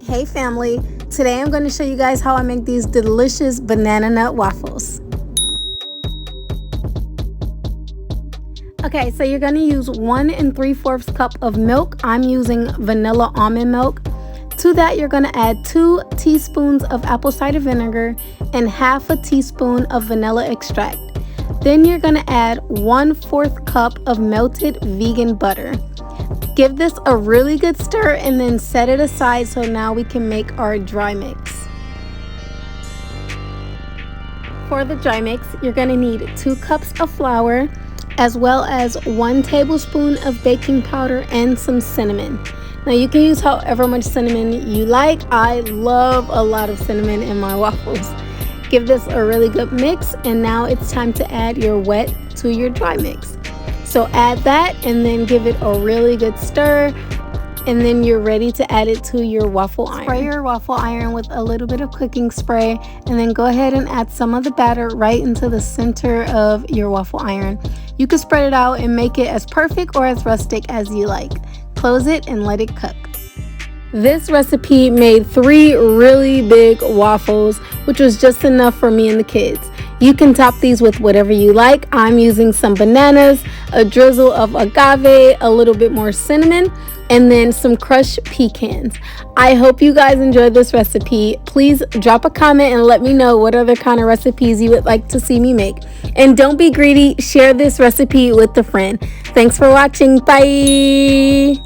Hey family, today I'm going to show you guys how I make these delicious banana nut waffles. Okay, so you're going to use 1 3/4 cup of milk. I'm using vanilla almond milk. To that, you're going to add 2 teaspoons of apple cider vinegar and half a teaspoon of vanilla extract. Then you're going to add 1/4 cup of melted vegan butter. Give this a really good stir and then set it aside so now we can make our dry mix. For the dry mix, you're going to need 2 cups of flour as well as 1 tablespoon of baking powder and some cinnamon. Now you can use however much cinnamon you like. I love a lot of cinnamon in my waffles. Give this a really good mix, and now it's time to add your wet to your dry mix. So add that and then give it a really good stir, and then you're ready to add it to your waffle iron. Spray your waffle iron with a little bit of cooking spray, and then go ahead and add some of the batter right into the center of your waffle iron. You can spread it out and make it as perfect or as rustic as you like. Close it and let it cook. This recipe made 3 really big waffles, which was just enough for me and the kids. You can top these with whatever you like. I'm using some bananas, a drizzle of agave, a little bit more cinnamon, and then some crushed pecans. I hope you guys enjoyed this recipe. Please drop a comment and let me know what other kind of recipes you would like to see me make. And don't be greedy, share this recipe with a friend. Thanks for watching. Bye!